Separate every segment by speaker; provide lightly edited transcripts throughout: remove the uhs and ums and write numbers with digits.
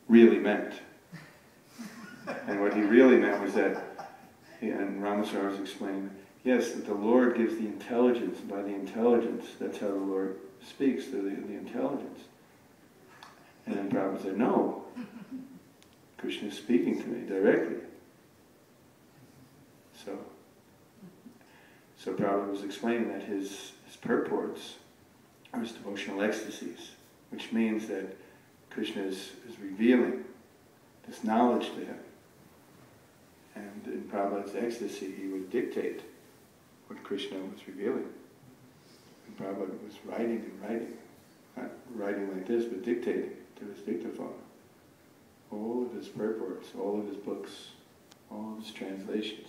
Speaker 1: Really meant. And what he really meant was that, and Ramaswami was explaining, yes, that the Lord gives the intelligence, and by the intelligence, that's how the Lord speaks, through the intelligence. And then Prabhupada said, no, Krishna is speaking to me directly. So Prabhupada was explaining that his purports are his devotional ecstasies, which means that Krishna is revealing this knowledge to him. And in Prabhupada's ecstasy, he would dictate what Krishna was revealing. And Prabhupada was writing and writing, not writing like this, but dictating to his dictaphone. All of his purports, all of his books, all of his translations,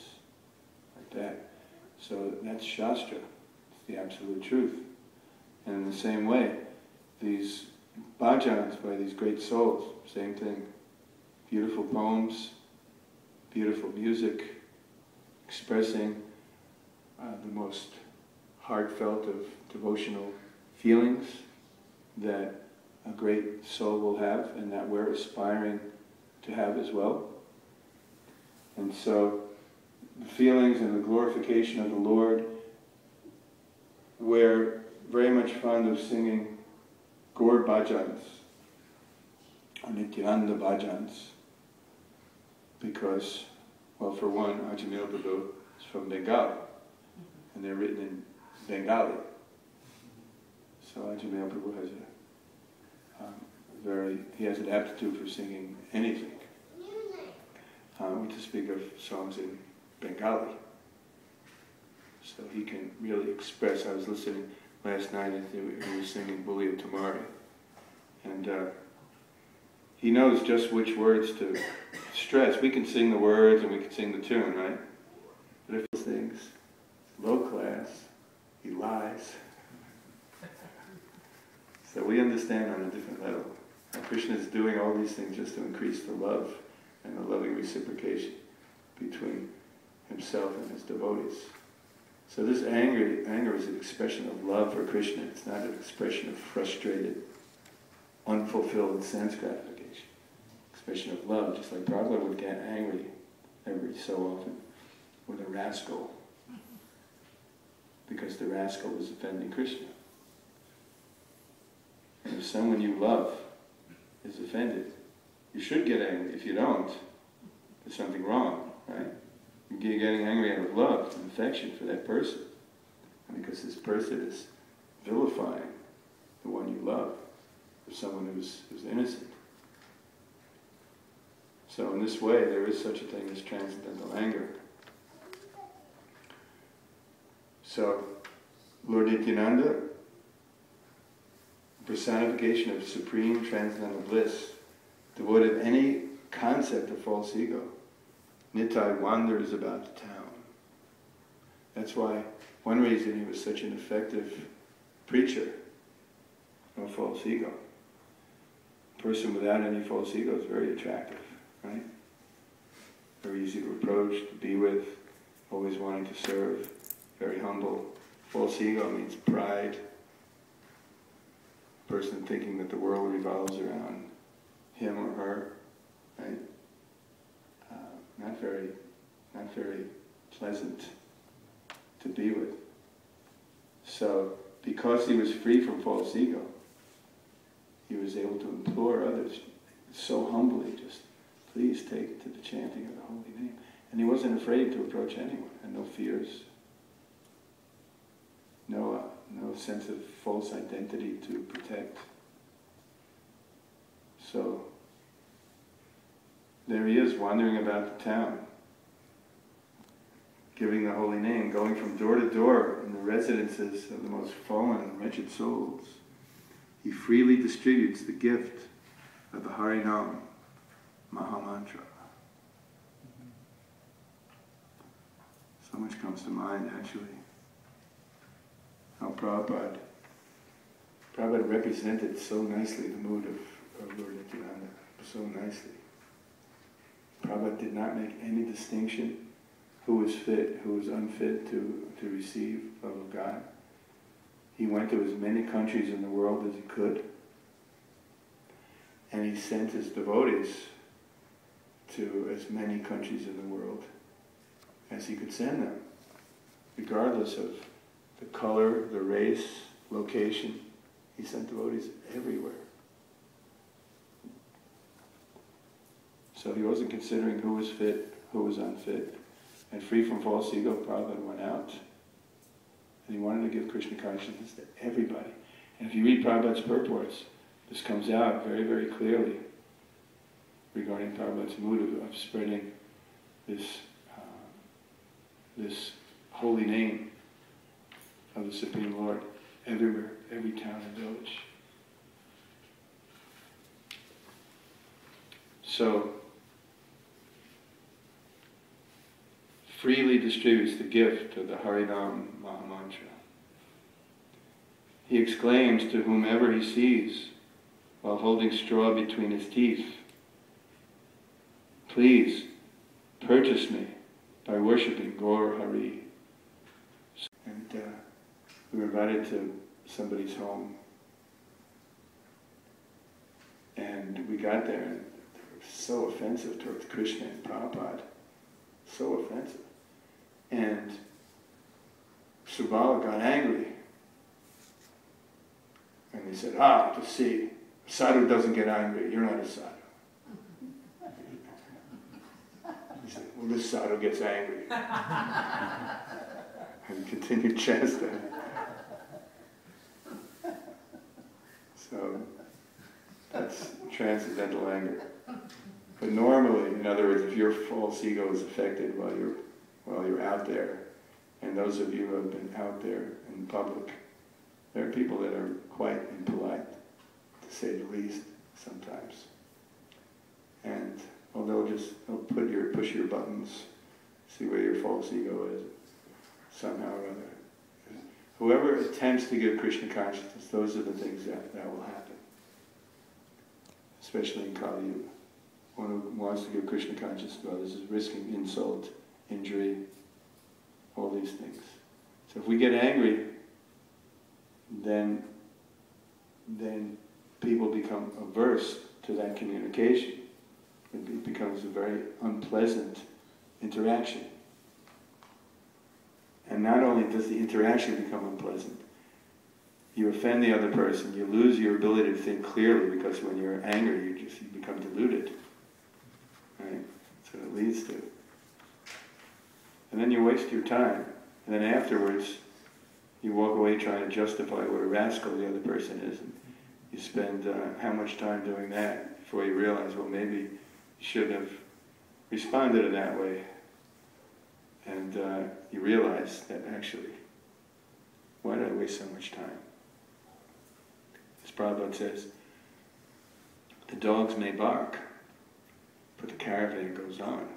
Speaker 1: like that. So that's Shastra, it's the absolute truth. And in the same way, these bhajans by these great souls, same thing. Beautiful poems, beautiful music, expressing the most heartfelt of devotional feelings that a great soul will have and that we're aspiring to have as well. And so the feelings and the glorification of the Lord, we're very much fond of singing Gaur bhajans, or Nityananda bhajans, because, well, for one, Ajamil Prabhu is from Bengal, and they're written in Bengali. So Ajamil Prabhu has he has an aptitude for singing anything, to speak of songs in Bengali. So he can really express. I was listening last night, and he was singing Bulia Tamari, and he knows just which words to stress. We can sing the words and we can sing the tune, right? But if he sings low class, he lies. So we understand on a different level. And Krishna is doing all these things just to increase the love and the loving reciprocation between himself and his devotees. So this anger is an expression of love for Krishna. It's not an expression of frustrated, unfulfilled sense gratification. Expression of love, just like Prabhupada would get angry every so often with a rascal, because the rascal is offending Krishna. And if someone you love is offended, you should get angry. If you don't, there's something wrong, right? You're getting angry out of love and affection for that person. And because this person is vilifying the one you love, or someone who's innocent. So in this way, there is such a thing as transcendental anger. So, Lord Nityananda, personification of supreme transcendental bliss, devoid of any concept of false ego. Nitai wanders about the town. That's why, one reason he was such an effective preacher, no false ego. A person without any false ego is very attractive, right? Very easy to approach, to be with, always wanting to serve, very humble. False ego means pride. A person thinking that the world revolves around him or her, right? Not very pleasant to be with. So, because he was free from false ego, he was able to implore others so humbly, just please take to the chanting of the holy name. And he wasn't afraid to approach anyone, and no fears, no sense of false identity to protect. So, there he is, wandering about the town, giving the holy name, going from door to door in the residences of the most fallen and wretched souls. He freely distributes the gift of the Harinam Mahamantra. So much comes to mind, actually. How Prabhupada represented so nicely the mood of Lord Nityananda, so nicely. Prabhupada did not make any distinction who was fit, who was unfit to receive love of God. He went to as many countries in the world as he could, and he sent his devotees to as many countries in the world as he could send them, regardless of the color, the race, location. He sent devotees everywhere. So he wasn't considering who was fit, who was unfit. And free from false ego, Prabhupada went out. And he wanted to give Krishna consciousness to everybody. And if you read Prabhupada's purports, this comes out very, very clearly regarding Prabhupada's mood of spreading this holy name of the Supreme Lord everywhere, every town and village. So, freely distributes the gift of the Harinam Mahamantra. He exclaims to whomever he sees while holding straw between his teeth, "Please purchase me by worshipping Gaur Hari." And we were invited to somebody's home, and we got there, and they were so offensive towards Krishna and Prabhupada, so offensive. And Subala got angry. And he said, to see, a sadhu doesn't get angry, you're not a sadhu. He said, well, this sadhu gets angry. And he continued chastising. So, that's transcendental anger. But normally, in other words, if your false ego is affected while you're out there, and those of you who have been out there in public, there are people that are quite impolite, to say the least, sometimes. And they'll push your buttons, see where your false ego is, somehow or other. Whoever attempts to give Krishna consciousness, those are the things that will happen, especially in Kali Yuga. One who wants to give Krishna consciousness to others is risking insult, injury, all these things. So if we get angry, then people become averse to that communication. It becomes a very unpleasant interaction. And not only does the interaction become unpleasant, you offend the other person, you lose your ability to think clearly, because when you're angry, you become deluded. Right? That's what it leads to. And then you waste your time. And then afterwards, you walk away trying to justify what a rascal the other person is. And you spend how much time doing that before you realize, well, maybe you shouldn't have responded in that way. And you realize that actually, why did I waste so much time? As Prabhupada says, the dogs may bark, but the caravan goes on.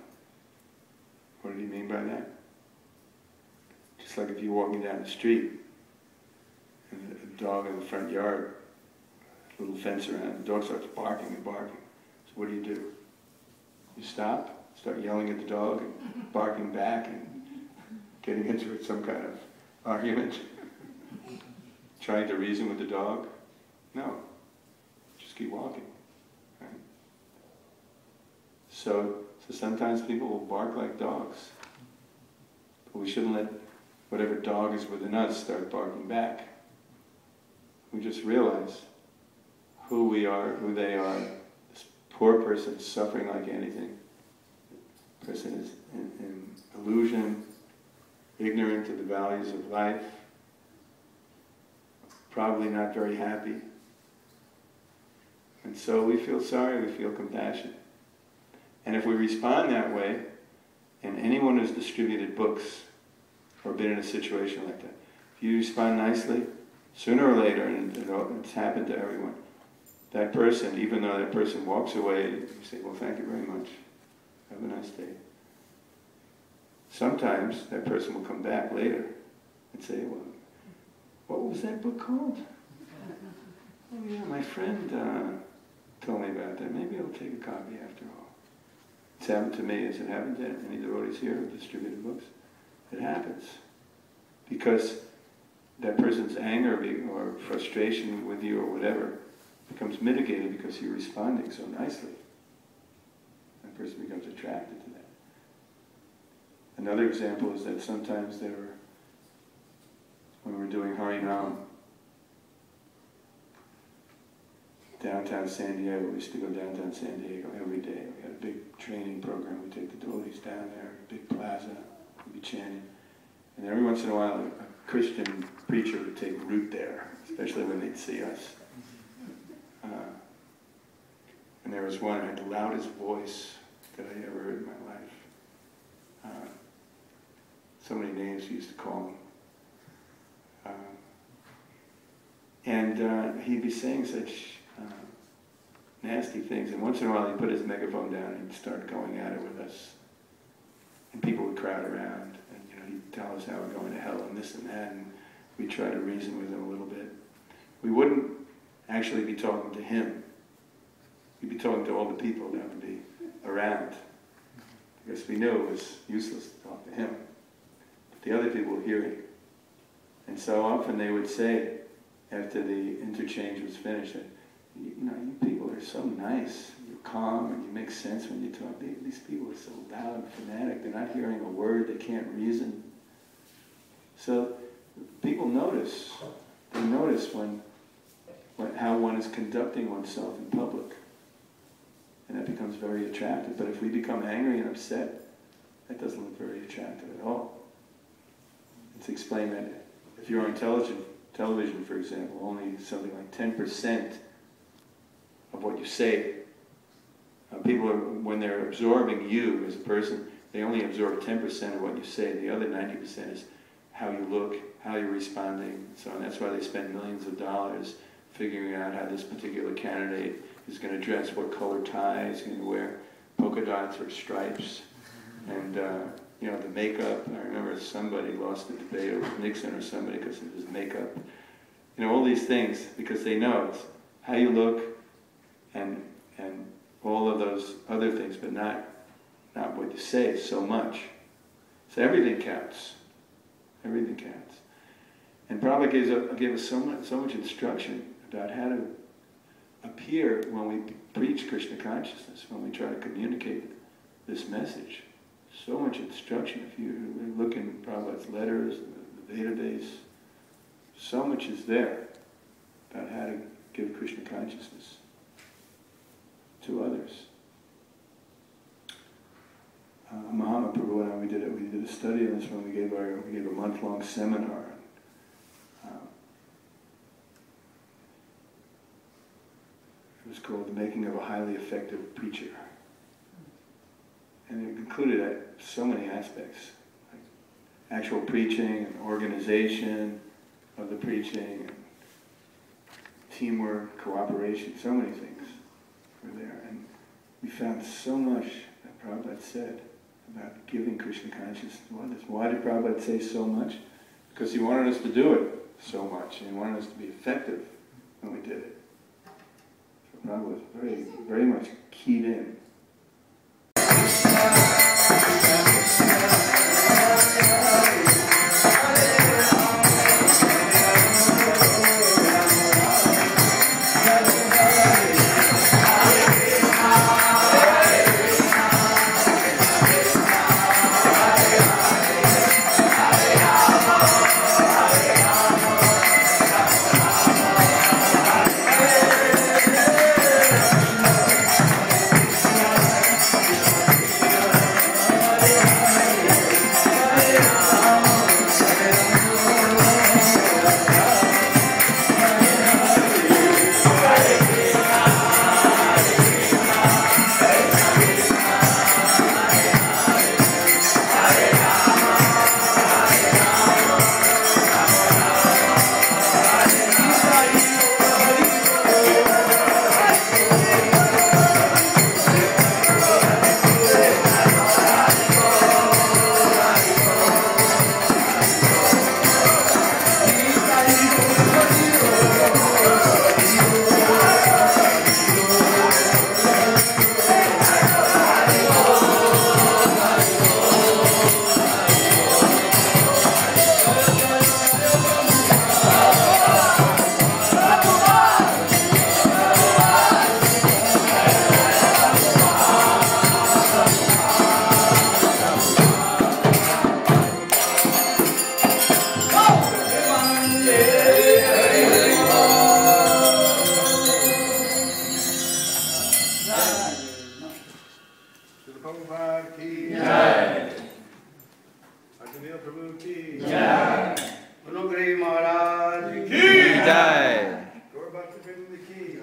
Speaker 1: What did he mean by that? Just like if you're walking down the street and a dog in the front yard, a little fence around, the dog starts barking and barking. So what do? You stop, start yelling at the dog and barking back and getting into some kind of argument, trying to reason with the dog? No, just keep walking. Right? So sometimes people will bark like dogs, but we shouldn't let whatever dog is within us start barking back. We just realize who we are, who they are. This poor person is suffering like anything. The person is in illusion, ignorant of the values of life, probably not very happy. And so we feel sorry, we feel compassion. And if we respond that way, and anyone who's distributed books or been in a situation like that, if you respond nicely, sooner or later, and it's happened to everyone, that person, even though that person walks away, you say, well, thank you very much. Have a nice day. Sometimes that person will come back later and say, well, what was that book called? Oh yeah, my friend told me about that. Maybe I'll take a copy after all. It's happened to me. Has it happened to any devotees here who distributed books? It happens. Because that person's anger or frustration with you or whatever becomes mitigated because you're responding so nicely. That person becomes attracted to that. Another example is that sometimes when we're doing Harinam, downtown San Diego, we used to go downtown San Diego every day. We had a big training program. We take the devotees down there, a big plaza, we'd be chanting. And every once in a while, a Christian preacher would take root there, especially when they'd see us. And there was one who had the loudest voice that I ever heard in my life. So many names he used to call him. And he'd be saying such nasty things. And once in a while, he'd put his megaphone down and he'd start going at it with us. And people would crowd around. And he'd tell us how we're going to hell and this and that. And we'd try to reason with him a little bit. We wouldn't actually be talking to him. We'd be talking to all the people that would be around. Because we knew it was useless to talk to him. But the other people were hearing. And so often they would say, after the interchange was finished, that, you people are so nice. You're calm and you make sense when you talk. These people are so loud and fanatic. They're not hearing a word. They can't reason. So people notice. They notice how one is conducting oneself in public. And that becomes very attractive. But if we become angry and upset, that doesn't look very attractive at all. It's explained that if you're on television, for example, only something like 10% of what you say, people are, when they're absorbing you as a person, they only absorb 10% of what you say. The other 90% is how you look, how you're responding, and so on. That's why they spend millions of dollars figuring out how this particular candidate is going to dress, what color tie he's going to wear, polka dots or stripes, and the makeup. I remember somebody lost a debate over Nixon or somebody because of his makeup. All these things, because they know it's how you look and all of those other things, but not what you say so much. So everything counts. Everything counts. And Prabhupada gave us so much instruction about how to appear when we preach Krishna consciousness, when we try to communicate this message. So much instruction. If you look in Prabhupada's letters, the database, so much is there about how to give Krishna consciousness to others. Maharaj Prabhu and I, we did a study on this when we gave a month-long seminar. It was called The Making of a Highly Effective Preacher. And it included so many aspects, like actual preaching and organization of the preaching, and teamwork, cooperation, so many things were there. And we found so much that Prabhupada said about giving Krishna consciousness to others. Why did Prabhupada say so much? Because he wanted us to do it so much, and he wanted us to be effective when we did it. So Prabhupada was very, very much keyed in.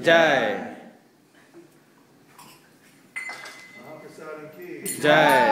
Speaker 2: Jai.
Speaker 1: Mahaprasadam ki.
Speaker 2: Jai.